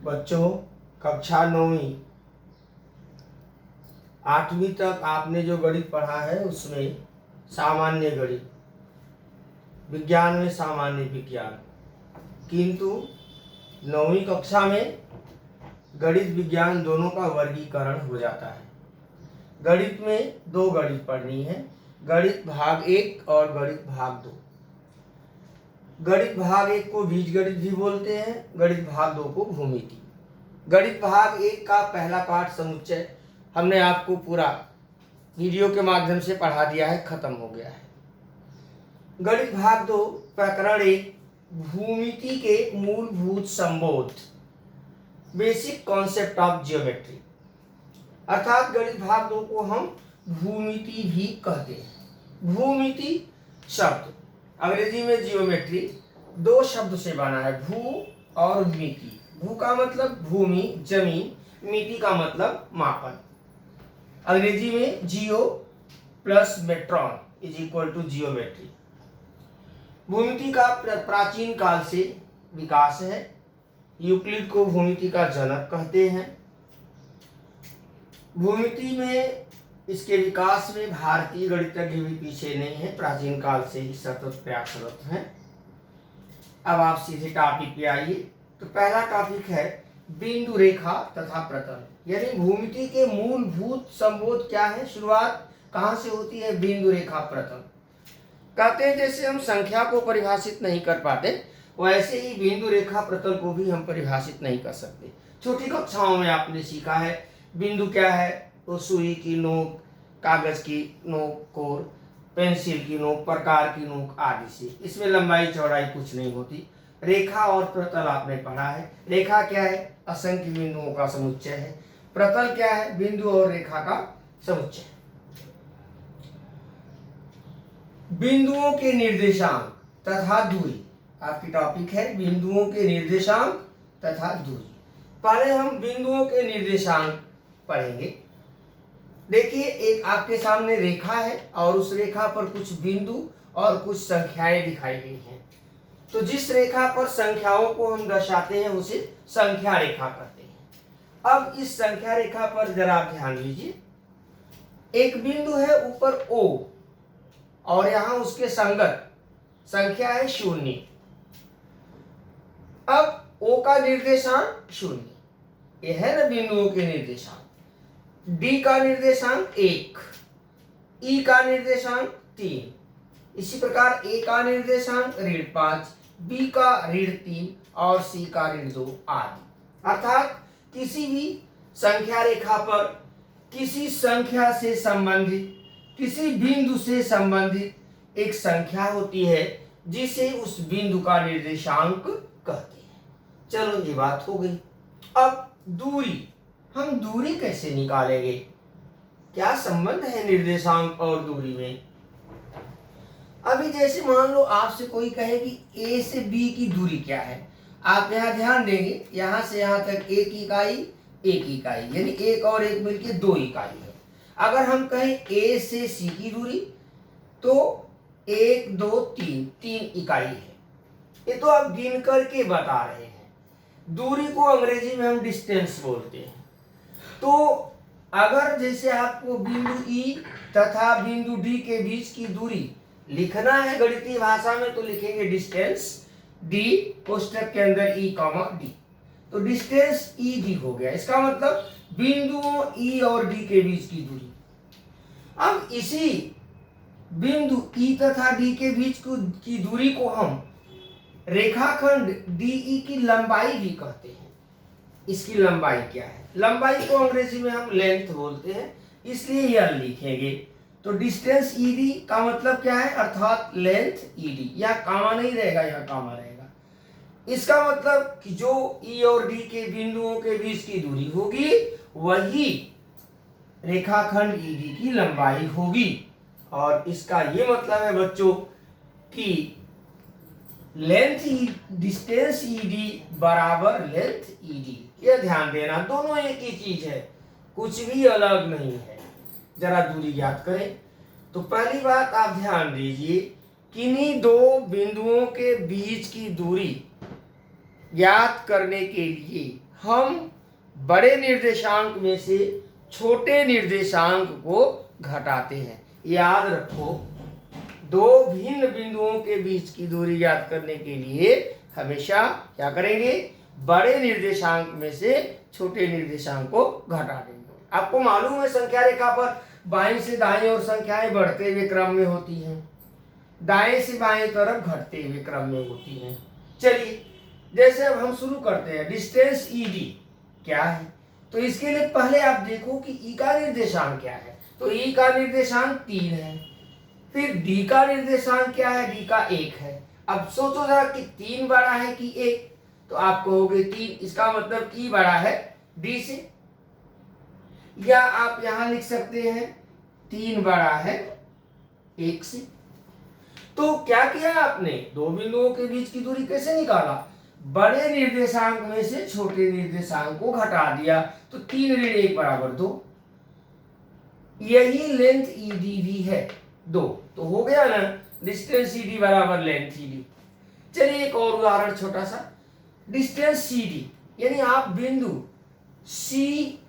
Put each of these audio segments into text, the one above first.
बच्चों, कक्षा 9वीं 8वीं तक आपने जो गणित पढ़ा है उसमें सामान्य गणित, विज्ञान में सामान्य विज्ञान, किंतु 9वीं कक्षा में गणित विज्ञान दोनों का वर्गीकरण हो जाता है। गणित में 2 गणित पढ़नी है, गणित भाग 1 और गणित भाग 2। गणित भाग 1 को बीजगणित भी बोलते हैं, गणित भाग 2 को भूमिति। गणित भाग 1 का पहला पाठ समुच्चय हमने आपको पूरा वीडियो के माध्यम से पढ़ा दिया है, खत्म हो गया है। गणित भाग 2 प्रकरण 1 भूमिति के मूलभूत संबोध, बेसिक कॉन्सेप्ट ऑफ जियोमेट्री, अर्थात गणित भाग 2 को हम भूमिति भी कहते हैं। भूमिति शब्द अंग्रेजी में जियोमेट्री 2 शब्द से बना है, भू और मिति। भू का मतलब भूमि, जमीन, मिति का मतलब मापन। अंग्रेजी में geo plus metron is equal to geometry. भूमिति का प्राचीन काल से विकास है। यूक्लिड को भूमिति का जनक कहते हैं। भूमिति में इसके विकास में भारतीय गणितज्ञ भी पीछे नहीं है, प्राचीन काल से ही सतत प्रयासरत हैं। अब आप सीधे टॉपिक पे आइए। तो पहला टॉपिक है बिंदु रेखा तथा प्रतल, यानी भूमिति के मूलभूत संबोध क्या है, शुरुआत कहाँ से होती है, बिंदु रेखा प्रतल। कहते हैं जैसे हम संख्या को परिभाषित नहीं कर पाते वैसे ही बिंदु रेखा प्रतल को भी हम परिभाषित नहीं कर सकते। छोटी कक्षाओं में आपने सीखा है बिंदु क्या है, तो सुई की नोक, कागज की नोक, कोर, पेंसिल की नोक, प्रकार की नोक आदि से। इसमें लंबाई चौड़ाई कुछ नहीं होती। रेखा और प्रतल आपने पढ़ा है। रेखा क्या है, असंख्य बिंदुओं का समुच्चय है। प्रतल क्या है, बिंदु और रेखा का समुच्चय। बिंदुओं के निर्देशांक तथा दूरी आपकी टॉपिक है, बिंदुओं के निर्देशांक तथा दूरी। पहले हम बिंदुओं के निर्देशांक पढ़ेंगे। देखिए एक आपके सामने रेखा है और उस रेखा पर कुछ बिंदु और कुछ संख्याएं दिखाई गई हैं। तो जिस रेखा पर संख्याओं को हम दर्शाते हैं उसे संख्या रेखा कहते हैं। अब इस संख्या रेखा पर जरा ध्यान दीजिए। एक बिंदु है ऊपर O और यहां उसके संगत संख्या है 0। अब O का निर्देशांक 0, यह है ना बिंदुओं के निर्देशांक। D का निर्देशांक 1, E का निर्देशांक 3, इसी प्रकार A का निर्देशांक ऋण 5, B का ऋण 3 और C का ऋण 2 आदि। अर्थात किसी भी संख्या रेखा पर किसी संख्या से संबंधित, किसी बिंदु से संबंधित एक संख्या होती है जिसे उस बिंदु का निर्देशांक कहते हैं। चलो ये बात हो गई। अब दूरी, हम दूरी कैसे निकालेंगे, क्या संबंध है निर्देशांक और दूरी में। अभी जैसे मान लो आपसे कोई कहे कि A से B की दूरी क्या है, आप यहाँ ध्यान देंगे, यहाँ से यहाँ तक 1 इकाई 1 इकाई, यानी 1 और 1 मिलके 2 इकाई है। अगर हम कहें A से C की दूरी तो 1 2 3 3 इकाई है। ये तो आप गिन करके बता रहे हैं। दूरी को अंग्रेजी में हम डिस्टेंस बोलते हैं। तो अगर जैसे आपको बिंदु E तथा बिंदु D के बीच की दूरी लिखना है गणितीय भाषा में तो लिखेंगे डिस्टेंस D कोष्ठक के अंदर E D। तो डिस्टेंस ED हो गया। इसका मतलब बिंदुओं E और D के बीच की दूरी। अब इसी बिंदु E तथा D के बीच की दूरी को हम रेखाखंड DE की लंबाई भी कहते हैं। इसकी लंबाई क्या है, लंबाई को अंग्रेजी में हम लेंथ बोलते हैं, इसलिए यह लिखेंगे। तो डिस्टेंस ED का मतलब क्या है, अर्थात लेंथ ED। यह कामा नहीं रहेगा, यह कामा रहेगा। इसका मतलब कि जो E और D के बिंदुओं के बीच की दूरी होगी वही रेखाखंड ED की लंबाई होगी। और इसका ये मतलब है बच्चों कि लेंथ डिस्टेंस ED बराबर लेंथ ED। यह ध्यान देना, दोनों एक ही चीज है, कुछ भी अलग नहीं है। जरा दूरी ज्ञात करें। तो पहली बात आप ध्यान दीजिए, किन्हीं 2 बिंदुओं के बीच की दूरी ज्ञात करने के लिए हम बड़े निर्देशांक में से छोटे निर्देशांक को घटाते हैं। याद रखो, दो भिन्न बिंदुओं के बीच की दूरी ज्ञात करने के लिए हमेशा क्या करेंगे, बड़े निर्देशांक में से छोटे निर्देशांक को घटा देंगे। आपको मालूम है संख्या रेखा पर बाएं से दाएं ओर संख्याएं बढ़ते हुए क्रम में होती हैं, दाएं से बाएं तरफ घटते हुए क्रम में होती हैं। चलिए, जैसे अब हम शुरू करते हैं, डिस्टेंस ईडी क्या है, तो इसके लिए पहले आप देखो कि ई का निर्देशांक क्या है। तो ई का निर्देशांक 3 है, फिर डी का निर्देशांक क्या है, डी का 1 है। अब सोचो जरा कि 3 बड़ा है कि 1, तो आप कहोगे 3, इसका मतलब ई बड़ा है डी से, या आप यहां लिख सकते हैं 3 बड़ा है 1 से। तो क्या किया आपने, दो बिंदुओं के बीच की दूरी कैसे निकाला, बड़े निर्देशांक में से छोटे निर्देशांक को घटा दिया, तो 3 ऋण 1 बराबर 2। यही लेंथ ईडी भी है 2, तो हो गया ना, डिस्टेंस ईडी बराबर लेंथ ईडी। चलिए एक और उदाहरण छोटा सा, डिस्टेंस सीडी, यानी आप बिंदु सी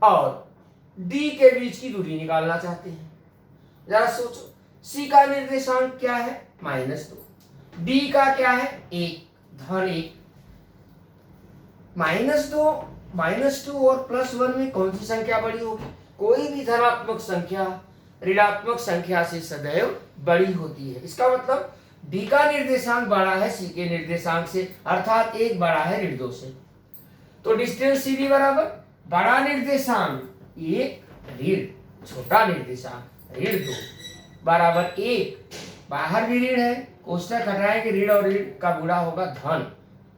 और डी के बीच की दूरी निकालना चाहते हैं। जरा सोचो, सी का निर्देशांक क्या है, -2, डी का क्या है 1, धन 1। -2 और +1 में कौन सी संख्या बड़ी होगी, कोई भी धनात्मक संख्या ऋणात्मक संख्या से सदैव बड़ी होती है। इसका मतलब डी का निर्देशांक बड़ा है सी के निर्देशांक से, अर्थात 1 बड़ा है ऋण 2 से। तो डिस्टेंस सी डी बराबर बड़ा निर्देशांक 1 ऋण छोटा निर्देशांक ऋण 2 बराबर 1। बाहर भी ऋण है, कोष्टक हटाएंगे, ऋण और ऋण का गुणा होगा धन,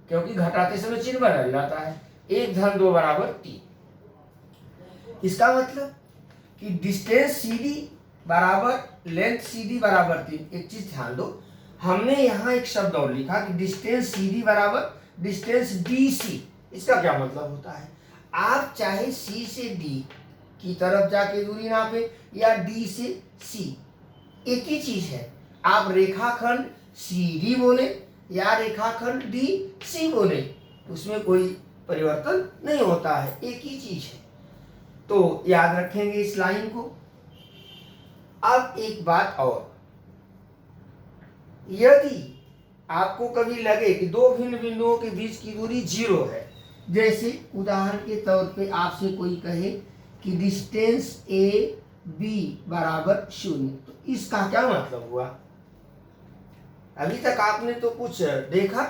क्योंकि घटाते समय चिन्ह बदल जाता है। 1 धन 2 बराबर 3। इसका मतलब कि डिस्टेंस CD बराबर लेंथ CD बराबर 3। एक चीज ध्यान दो, हमने यहाँ एक शब्द और लिखा कि डिस्टेंस CD बराबर डिस्टेंस DC। इसका क्या मतलब होता है, आप चाहे C से D की तरफ जाके दूरी नापे या D से C, एक ही चीज है। आप रेखाखंड CD बोले या रेखाखंड DC बोले, उसमें कोई परिवर्तन नहीं होता है, एक ही चीज है। तो याद रखेंगे इस लाइन को। अब एक बात और, यदि आपको कभी लगे कि दो भिन्न बिंदुओं के बीच की दूरी 0 है, जैसे उदाहरण के तौर पे आपसे कोई कहे कि डिस्टेंस AB बराबर 0, तो इसका क्या मतलब हुआ, अभी तक आपने तो कुछ देखा,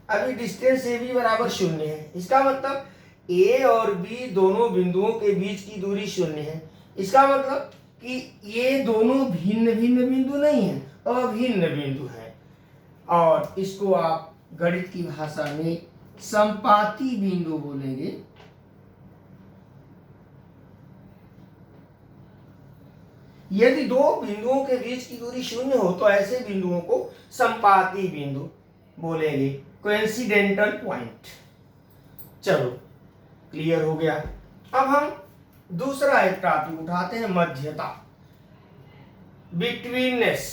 अभी डिस्टेंस AB बराबर 0 है, इसका मतलब A और B दोनों बिंदुओं के बीच की दूरी 0 है। इसका मतलब कि ये दोनों भिन्न भिन्न बिंदु नहीं है, अभिन्न बिंदु है, और इसको आप गणित की भाषा में संपाती बिंदु बोलेंगे। यदि दो बिंदुओं के बीच की दूरी 0 हो तो ऐसे बिंदुओं को संपाती बिंदु बोलेंगे, कोइंसिडेंटल पॉइंट। चलो क्लियर हो गया। अब हम दूसरा एक टॉपिक उठाते हैं, मध्यता, बिटवीननेस।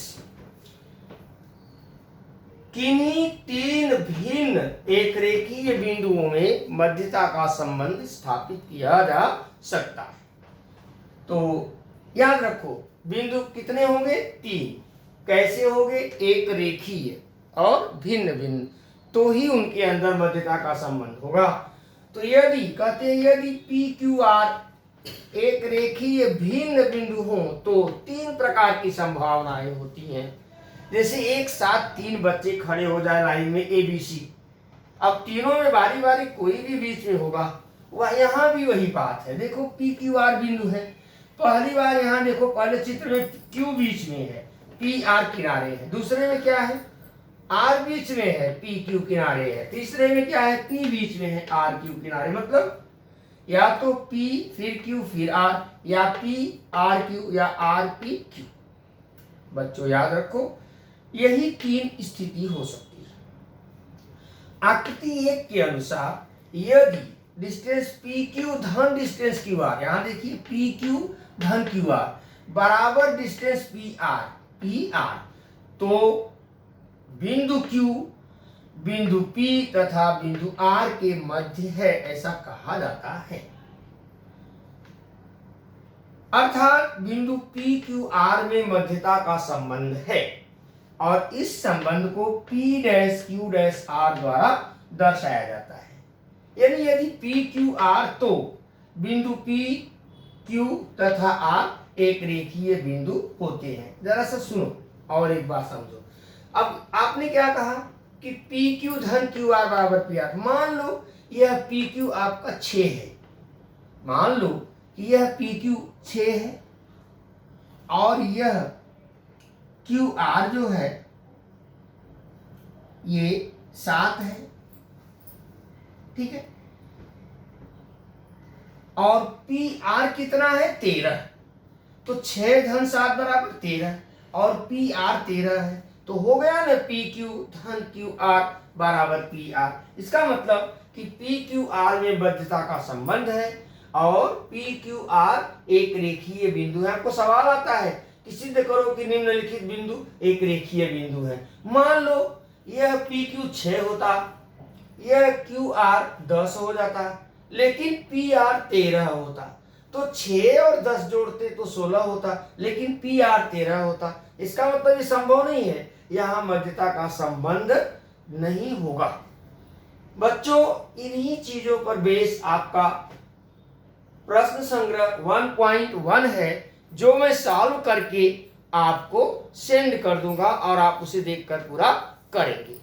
किन्हीं 3 भिन्न एक रेखीय बिंदुओं में मध्यता का संबंध स्थापित किया जा सकता है। तो याद रखो, बिंदु कितने होंगे, 3। कैसे होंगे, एक रेखीय और भिन्न भिन्न, तो ही उनके अंदर मध्यता का संबंध होगा। तो यदि कहते हैं, यदि PQR एक रेखीय भिन्न बिंदु हो तो 3 प्रकार की संभावनाएं होती हैं। जैसे एक साथ 3 बच्चे खड़े हो जाए लाइन में ABC, अब तीनों में बारी बारी कोई भी बीच में होगा, वह यहाँ भी वही बात है। देखो PQR बिंदु है, पहली बार यहाँ देखो, पहले चित्र में Q बीच में है, PR किनारे है, दूसरे में क्या है, R बीच में है, PQ किनारे है, तीसरे में क्या है, P बीच में है, RQ किनारे। मतलब या तो P फिर Q फिर R, या P RQ या RPQ। बच्चों याद रखो, यही 3 स्थिति हो सकती है। आकृति 1 के अनुसार यदि डिस्टेंस PQ धन डिस्टेंस QR, यहाँ देखिए PQ धन QR बराबर डिस्टेंस PR, तो बिंदु Q बिंदु P तथा बिंदु R के मध्य है, ऐसा कहा जाता है। अर्थात बिंदु P Q R में मध्यता का संबंध है और इस संबंध को P dash Q dash R द्वारा दर्शाया जाता है। यानी यदि P Q R तो बिंदु P Q तथा R एक रेखीय बिंदु होते हैं। जरा सा सुनो और एक बात समझो। अब आपने क्या कहा कि पी क्यू धन क्यू आर बराबर पी आर। मान लो यह पी क्यू आपका 6 है, मान लो कि यह पी क्यू 6 है और यह क्यू आर जो है ये 7 है, ठीक है। और पी आर कितना है 13, तो 6 धन 7 बराबर 13 और पी आर 13 है, तो हो गया ना पी क्यू धन क्यू आर बराबर पी आर। इसका मतलब कि पी क्यू आर में बद्धता का संबंध है और पी क्यू आर एक रेखीय बिंदु है। आपको सवाल आता है कि सिद्ध करो कि निम्नलिखित बिंदु एक रेखीय बिंदु है। मान लो यह पी क्यू 6 होता, यह क्यू आर 10 हो जाता, लेकिन पी आर 13 होता, तो 6 और 10 जोड़ते तो 16 होता, लेकिन पी आर 13 होता। इसका मतलब ये संभव नहीं है, यहां मध्यता का संबंध नहीं होगा। बच्चों, इन्हीं चीजों पर बेस आपका प्रश्न संग्रह 1.1 है, जो मैं सॉल्व करके आपको सेंड कर दूंगा और आप उसे देखकर पूरा करेंगे।